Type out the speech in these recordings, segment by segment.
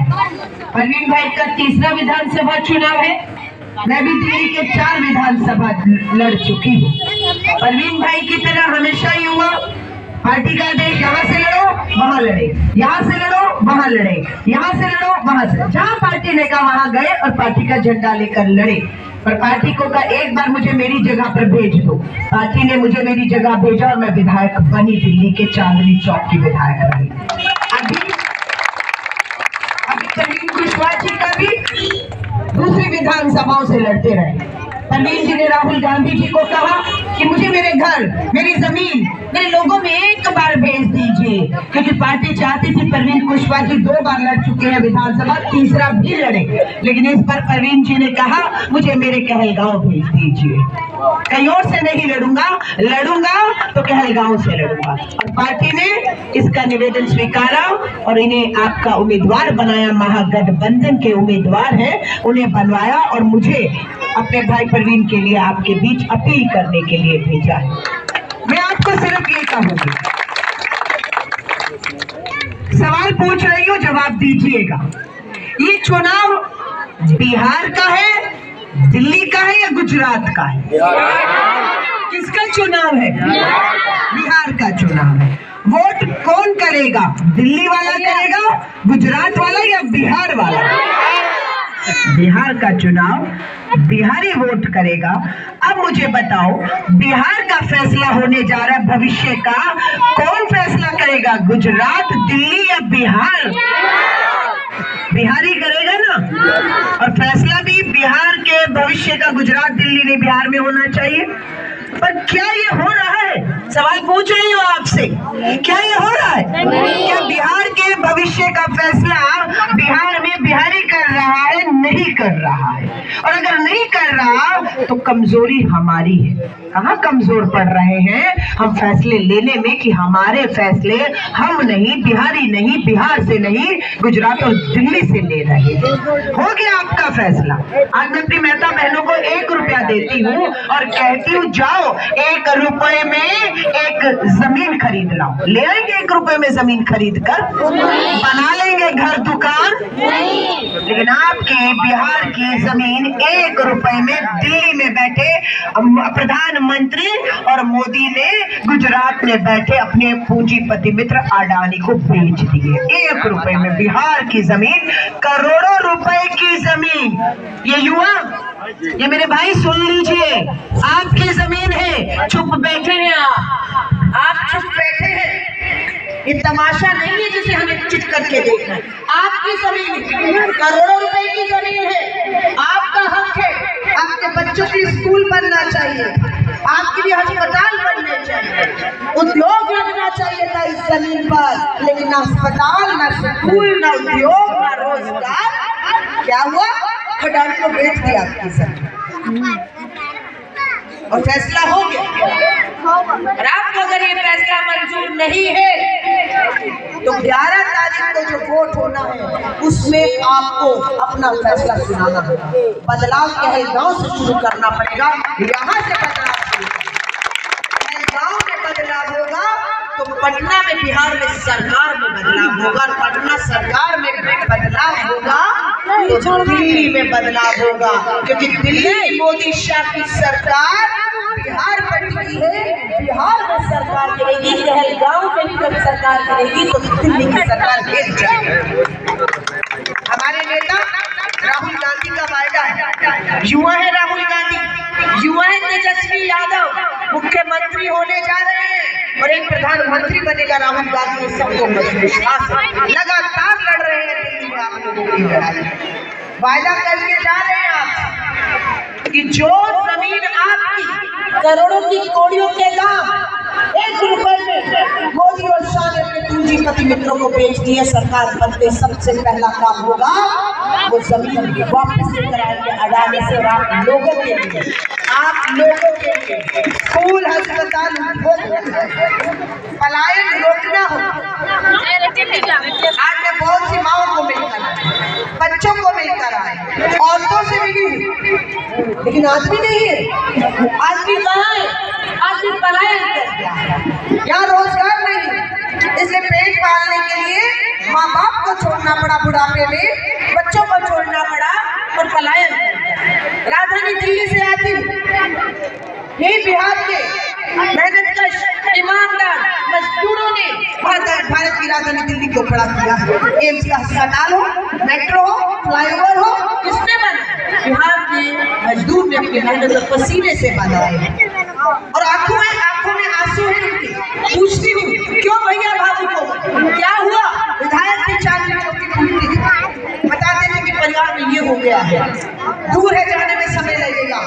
परवीन भाई का तीसरा विधानसभा चुनाव है। मैं भी दिल्ली के 4 विधानसभा लड़ चुकी हूँ। परवीन भाई की तरह हमेशा ही हुआ, पार्टी का आदेश यहाँ से लड़ो वहाँ लड़े, यहाँ से लड़ो वहाँ लड़े, यहाँ से लड़ो वहाँ से, जहाँ पार्टी ने कहा वहाँ गए और पार्टी का झंडा लेकर लड़े। पर पार्टी को कहा एक बार मुझे मेरी जगह पर भेज दो। पार्टी ने मुझे मेरी जगह भेजा और मैं विधायक बनी, दिल्ली के चांदनी चौक की विधायक रही। अभी परवीन कुशवाहा जी का भी दूसरी विधानसभाओं से लड़ते रहे। परवीन जी ने राहुल गांधी जी को कहा कि मुझे मेरे घर, मेरी जमीन, मेरे लोगों में एक बार भेज दीजिए, क्योंकि पार्टी चाहती थी। परवीन कुशवाहा जी 2 बार लड़ चुके हैं विधानसभा, तीसरा भी लड़े, लेकिन इस बार परवीन जी ने कहा मुझे मेरे कहलगांव भेज दीजिए। कहीं और से नहीं लड़ूंगा, लड़ूंगा तो कहलगांव से लड़ूंगा। और पार्टी ने इसका निवेदन स्वीकारा और इन्हें आपका उम्मीदवार बनाया, महागठबंधन के उम्मीदवार है, उन्हें बनवाया और मुझे अपने भाई परवीन के लिए आपके बीच अपील करने के लिए भेजा है। मैं आपको सिर्फ ये कहूंगी, सवाल पूछ रही हूँ, जवाब दीजिएगा। ये चुनाव बिहार का है, दिल्ली का है या गुजरात का है? किसका चुनाव है? बिहार का चुनाव है। वोट कौन करेगा? दिल्ली वाला करेगा, गुजरात वाला या बिहार वाला? बिहार का चुनाव बिहारी वोट करेगा। अब मुझे बताओ, बिहार का फैसला होने जा रहा है भविष्य का, कौन फैसला करेगा? गुजरात, दिल्ली या बिहार? बिहारी करेगा ना। और फैसला भी बिहार के भविष्य का गुजरात, दिल्ली नहीं बिहार में होना चाहिए। पर क्या ये हो रहा है? सवाल पूछ रही हूँ आपसे, क्या ये हो रहा है? क्या बिहार के भविष्य का फैसला बिहार में बिहारी कर रहा है? नहीं कर रहा है। और अगर नहीं कर रहा तो कमजोरी हमारी है। कहाँ कमजोर पड़ रहे हैं हम फैसले लेने में कि हमारे फैसले हम नहीं, बिहारी नहीं, बिहार से नहीं, गुजरात और दिल्ली से ले रहे हैं। हो गया आपका फैसला। आज मैं अपनी मेहता बहनों को 1 रुपया देती हूँ और कहती हूँ जाओ 1 रुपए में एक जमीन खरीद लाओ। ले आएंगे 1 रुपए में जमीन खरीद कर? बना लेंगे घर दुकान? लेकिन आपके बिहार की जमीन 1 रुपए में दिल्ली में बैठे प्रधानमंत्री और मोदी ने गुजरात में बैठे अपने पूंजीपति मित्र अडानी को बेच दिए। 1 रुपए में बिहार की जमीन, करोड़ों रुपए की जमीन। ये युवा, ये मेरे भाई सुन लीजिए, आपकी जमीन है, चुप बैठे हैं आप चुप बैठे हैं। ये तमाशा नहीं है जिसे हमें चिट करके देखना है। आपकी जमीन, करोड़ों रुपए की जमीन है, आपका हक है। आपके बच्चों के स्कूल बनना चाहिए, आपके लिए अस्पताल बनने चाहिए, उद्योग लगना चाहिए था इस जमीन पर, लेकिन ना अस्पताल, ना स्कूल, ना उद्योग, ना रोजगार। क्या हुआ? अडानी को बेच दिया आपकी जमीन और फैसला हो गया। और आपको अगर ये फैसला मंजूर नहीं है तो 11 तारीख को जो वोट होना है उसमें आपको अपना फैसला सुनाना होगा। बदलाव कहलगांव से शुरू करना पड़ेगा। यहाँ से बदलाव शुरू, कहलगांव में बदलाव होगा तो पटना में, बिहार में सरकार में बदलाव होगा, पटना सरकार में बदलाव होगा तो दिल्ली में बदलाव होगा। क्योंकि दिल्ली मोदी शाह की सरकार बिहार पर टिकी है, बिहार में सरकार करेगी, कहलगांव में जब सरकार करेगी तो दिल्ली की सरकार गिर जाएगी। हमारे नेता राहुल गांधी का वायदा है, युवा है राहुल गांधी, युवा है तेजस्वी यादव, मुख्यमंत्री होने जा रहे हैं और एक प्रधानमंत्री बनेगा राहुल गांधी। ये सबको विश्वास है, लगातार लड़ रहे हैं दिल्ली में आप लोगों की लड़ाई। वायदा करके जा रहे हैं आप कि जो जमीन आपकी करोड़ों की कौड़ियों के दाम 1 रुपए में मोदी और शाह ने अपने पूंजीपति मित्रों को बेच दिए। सरकार बनते सबसे पहला काम होगा वो जमीन वापस लेकर आएंगे अडानी से। और आप लोगों के लिए, आप लोगों के लिए स्कूल, अस्पताल, पलायन रोकना हो। आज मैं बहुत सी माओं को मिलकर आए, बच्चों को मिलकर आए, औरतों से मिली, लेकिन आदमी नहीं है। आदमी कहाँ है? आदमी पलायन कर गया है, यहाँ रोजगार नहीं, इसलिए पेट पालने के लिए माँ बाप को छोड़ना पड़ा बुढ़ापे में, बच्चों को छोड़ना पड़ा और पलायन। राजधानी दिल्ली से आती यही बिहार के मेहनतकश ईमानदार मजदूरों ने भारत की राजधानी दिल्ली को खड़ा किया। एम्स का अस्पताल हो, मेट्रो हो, फ्लाईओवर हो, किसने बना? बिहार के मजदूर ने अपनी मेहनत और पसीने से बनाए। और आंखों में आंसू है उनके। पूछती हूँ क्यों भैया भाभी को क्या हुआ? विधायक की चाल में छोटी फूलती थी, बताते थे कि परिवार में ये हो गया है, दूर है, जाने में समय लगेगा,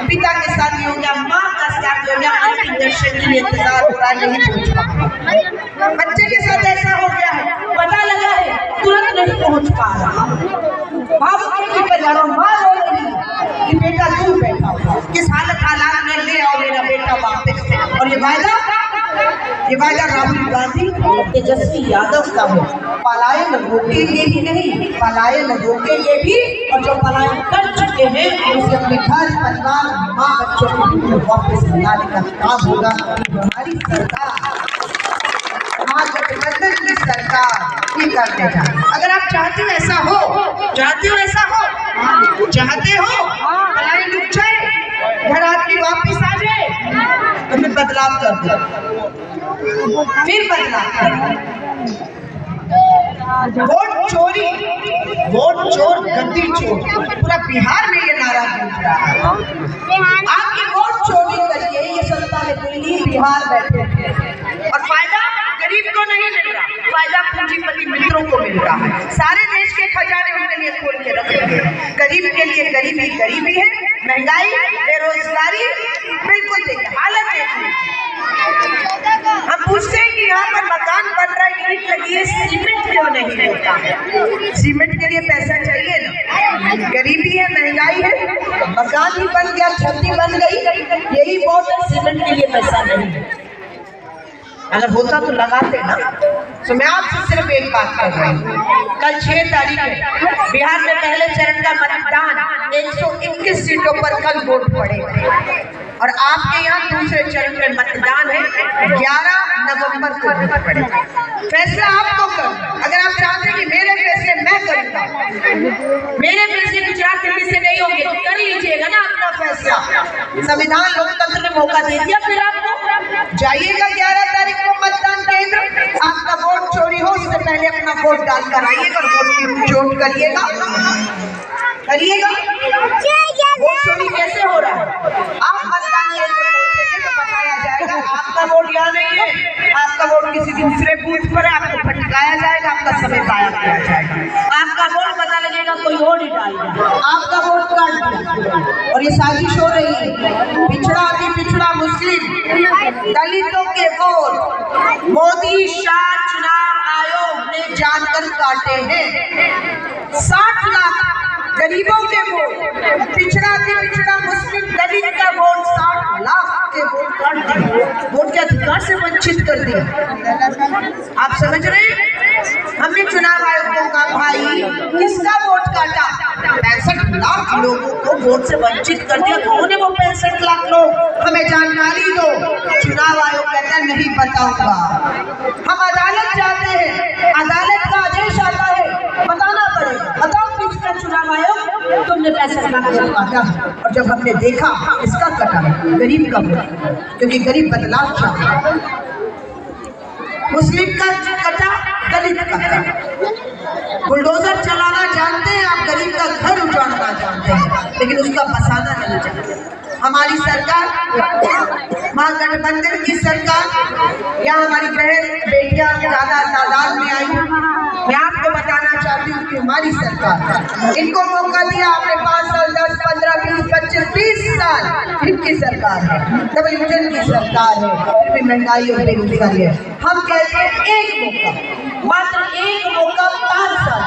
पिता के साथ ये हो गया, माँ का साथ हो गया, अंतिम दर्शन के लिए इंतजार हो रहा है, नहीं पहुँच पा। बच्चे के साथ ऐसा हो गया है, पता लगा है, तुरंत नहीं पहुँच पा रहा। भावुक की परिवारों माँ रो रही कि बेटा दूर बैठा हुआ, किस हालात में ले आओ मेरा बेटा वापस। और ये वायदा राहुल गांधी और तेजस्वी यादव का है। पलायन रोकेंगे भी नहीं, पलायन रोकेंगे भी, और जो पलायन कर चुके हैं उसे अपने घर परिवार माँ बच्चों को वापस लाने का काम होगा। हमारी सरकार, महागठबंधन की सरकार ये कर देगा। अगर आप चाहते हो ऐसा हो, चाहते हो पलायन रुक जाए, घर आदमी वापस आ जाए, तो फिर बदलाव कर दो, फिर बदलाव। वोट चोर गद्दी चोर, पूरा बिहार में ये नारा गूंज रहा है। आपकी वोट चोरी करिए, ये सत्ता में दिल्ली बिहार बैठे और फायदा गरीब को नहीं मिल रहा, फायदा पूंजीपति मित्रों को मिल रहा है। सारे देश के खजाने उनके लिए खोल के रखेंगे। गरीब के लिए गरीबी है, महंगाई, बेरोजगारी, बिल्कुल देखिए हालत देखिए। हम पूछते हैं कि यहाँ पर मकान बन रहा है, ईंट लगी है, सीमेंट क्यों नहीं होता है? सीमेंट के लिए पैसा चाहिए ना, गरीबी है, महंगाई है, मकान ही बन गया, छत ही बन गई, यही बहुत है, सीमेंट के लिए पैसा नहीं है। अगर होता तो लगाते ना। तो मैं आपसे सिर्फ एक बात कर रही हूँ, कल 6 तारीख है, बिहार में पहले चरण का मतदान, 121 सीटों पर कल वोट पड़े और आपके यहाँ दूसरे चरण में मतदान है, 11 नवंबर को वोट पड़े। फैसला आपको करना। अगर आप चाहते हैं कि मेरे फैसले मैं करूँगा, मेरे फैसले गुजरात दिल्ली से नहीं होंगे, तो कर लीजिएगा ना अपना फैसला। संविधान लोकतंत्र ने मौका दे दिया, फिर आपको जाइएगा 11 तारीख को मतदान केंद्र, आपका वोट चोरी हो उससे पहले अपना वोट डाल कर आइएगा और वोट की चोट करिएगा। वोट चोरी कैसे हो रहा है? आप मतदान केंद्र पहुंचेंगे तो बताया जाएगा आपका वोट यहाँ नहीं है, आपका वोट किसी दूसरे बूथ पर है, आपको भटकाया जाएगा, आपका समय पाया किया जाएगा, आपका वोट पता लगेगा कोई और ही डालेगा, आपका वोट काट दिया। और ये साजिश हो रही है, पिछड़ा अति पिछड़ा मुस्लिम दलितों के वोट मोदी शाह चुनाव आयोग ने जानकर काटे हैं। 60 लाख गरीबों के वोट, पिछड़ा अति पिछड़ा मुस्लिम दलित का वोट 60 लाख के वोट काट दिए, वोट के अधिकार से वंचित कर दिया। आप समझ रहे हैं? हमने चुनाव आयोग को कहा भाई किसका वोट काटा? 65 लाख लोगों को वोट से वंचित कर दिया। कौन है वो 65 लाख लोग? हमें जानकारी दो। चुनाव आयोग कहता है नहीं बताऊंगा। हम अदालत जाते हैं, अदालत का आदेश आता है, बताना पड़ेगा, बताओ किसका चुनाव आयोग तुमने 65 लाख वोट काटा। और जब हमने देखा इसका कटा, गरीब का वोट, क्योंकि गरीब बदलाव चाहता है। मुस्लिम का कटा, दलित का कटा। बुलडोजर चलाना जानते हैं आप, गरीब का घर उजाड़ना जानते हैं, लेकिन उसका बसाना नहीं जानते। हमारी सरकार, महागठबंधन की सरकार, यहाँ हमारी बहन बेटियां ज्यादा तादाद में आई। मैं आपको बताना चाहती हूँ कि हमारी सरकार, इनको मौका दिया आपने 5 साल, 10, 15, 20, 25, 30 साल इनकी सरकार है, डबल इंजन की सरकार है, फिर भी महंगाई और बेरोजगारी है। हम कहते हैं एक मौका, मात्र एक मौका 5 साल।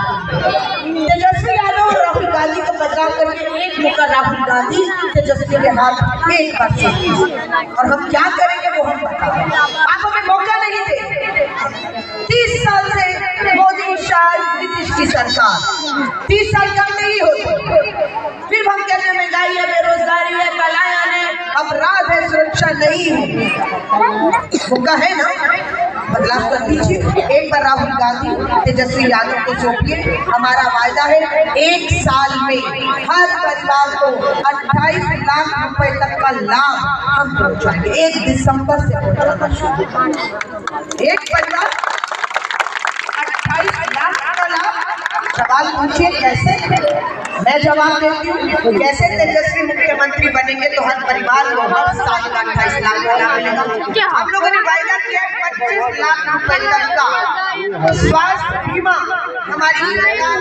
तेजस्वी यादव और राहुल गांधी को बदलाव करके एक मौका राहुल गांधी तेजस्वी के हाथ एक बार से, और हम क्या करेंगे वो हम बताएं। आप हमें मौका नहीं दे। 30 साल से मोदी शाह नीतीश की सरकार, 30 साल कम नहीं होती, फिर हम कहते हैं महंगाई है, बेरोजगारी है, पलायन है, अपराध है, सुरक्षा नहीं है। मौका है ना? बदलाव कर दीजिए। एक बार राहुल गांधी तेजस्वी यादव को सौंपिए। हमारा वायदा है 1 साल में हर परिवार को 28 लाख रुपए तक का लाभ हम पहुंचाएंगे। 1 दिसंबर से पहुंचाना शुरू। एक परिवार 28 लाख का लाभ। सवाल पूछिए कैसे? मैं जवाब देती हूँ। कैसे तेजस्वी मुख्यमंत्री बनेंगे तो हर परिवार को हर साल का 28 लाख का मिलेगा। हम लोगों ने वायदा किया 25 लाख रुपए तक का स्वास्थ्य बीमा हमारी सरकार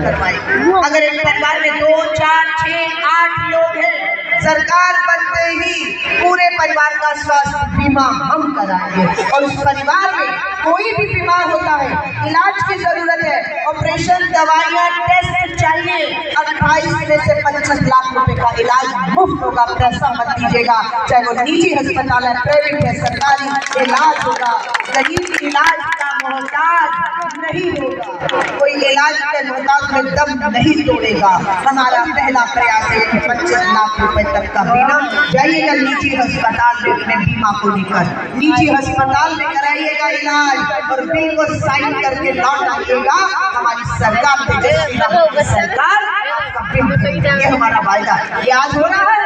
करवाएगी। अगर एक परिवार में 2, 4, 6, 8 लोग हैं, सरकार बनते ही पूरे परिवार का स्वास्थ्य बीमा हम कराएंगे। और उस परिवार में कोई भी बीमार होता है, इलाज की जरूरत है, ऑपरेशन, दवाइयाँ, टेस्ट चाहिए, 28 में से 25 लाख रुपए का इलाज मुफ्त होगा। पैसा मत दीजिएगा, चाहे वो निजी अस्पताल है, प्राइवेट है, सरकारी इलाज होगा। गरीब इलाज का मोहताज नहीं होगा, कोई इलाज के मोहताज में दम नहीं तोड़ेगा। हमारा पहला प्रयास है 25 लाख रुपए तक का बीमा। जाइएगा निजी अस्पताल में अपने बीमा को लेकर, निजी अस्पताल में कराइएगा इलाज और बिल को साइन करके लौट आइएगा। हमारी सरकार तेजस्वी सरकार, ये हमारा वायदा। ये आज हो रहा है,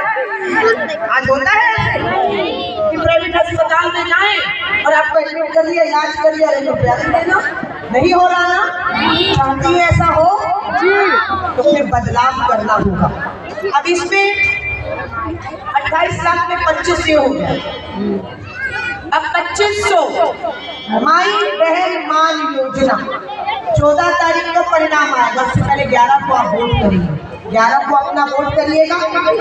आज होता है कि प्राइवेट अस्पताल में जाएं और आपको एडमिट कर लिया, इलाज कर लिया, रुपया देना नहीं हो रहा ना। चाहती है ऐसा हो तो फिर बदलाव करना होगा। अब इसमें 28 लाख में 2500 हो गया। अब 2500 माई बहन मान योजना 14 तारीख का परिणाम आएगा। उससे पहले 11 को आप वोट करिए, 11 को अपना वोट करिएगा,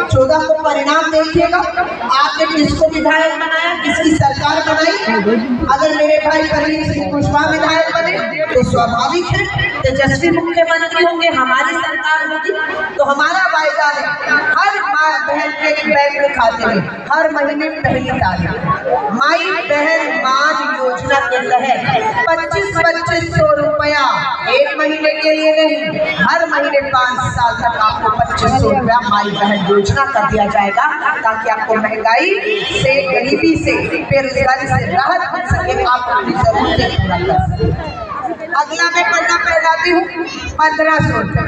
14 को परिणाम देखिएगा। आपने किसको विधायक बनाया, किसकी सरकार बनाई। अगर मेरे भाई परवीन सिंह कुशवाहा विधायक बने तो स्वाभाविक है तेजस्वी मुख्यमंत्री होंगे, हमारी सरकार होगी। तो हमारा वायदा है हर माँ बहन के बैंक खाते में हर महीने पहली तारीख माई बहन मान योजना के तहत 2500 रुपया एक महीने के लिए नहीं, हर महीने 5 साल तक आपको 2500 रुपया माई बहन योजना कर दिया जाएगा, ताकि आपको महंगाई से, गरीबी से, बेरोजगारी से राहत मिल सके, आप अपनी जरूरतें पूरा कर सकें। अगला मैं पढ़ना फैलाती हूँ 1500 रुपये।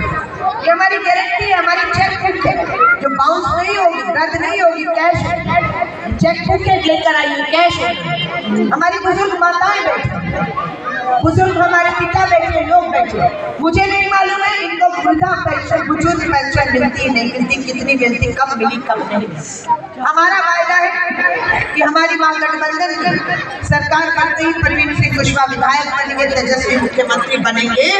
ये हमारी गारंटी है, हमारी चेक बुक है जो बाउंस नहीं होगी, रद्द नहीं होगी, कैश है। चेक बुक लेकर आइए, कैश है। हमारी बुजुर्ग माताएं बैठे, बुजुर्ग हमारे पिता बैठे, लोग बैठे। मुझे नहीं मालूम है इनको वृद्धा पेंशन, बुजुर्ग पेंशन मिलती नहीं मिलती, कितनी मिलती, कब मिली कब नहीं मिली। हमारा वायदा है कि हमारी महागठबंधन की सरकार करते ही परवीन सिंह कुशवाहा विधायक बनेंगे, तेजस्वी मुख्यमंत्री बनेंगे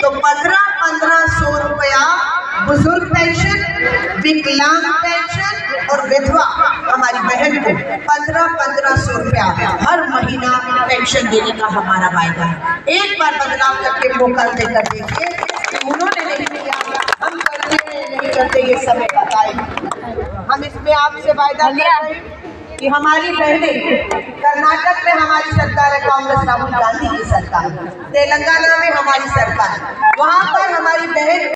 तो 1500 रुपया बुजुर्ग पेंशन, विकलांग पेंशन और विधवा हमारी बहन को 1500 रुपया हर महीना पेंशन देने का हमारा वायदा है। एक बार बदलाव करके मौका देकर देखिए कि उन्होंने नहीं किया, हम करते नहीं करते, ये समय बताएं। हम इसमें आपसे वायदा कर रहे हैं कि हमारी बहनें, कर्नाटक में हमारी सरकार है, कांग्रेस राहुल गांधी की सरकार, तेलंगाना में हमारी सरकार, वहाँ पर हमारी बहन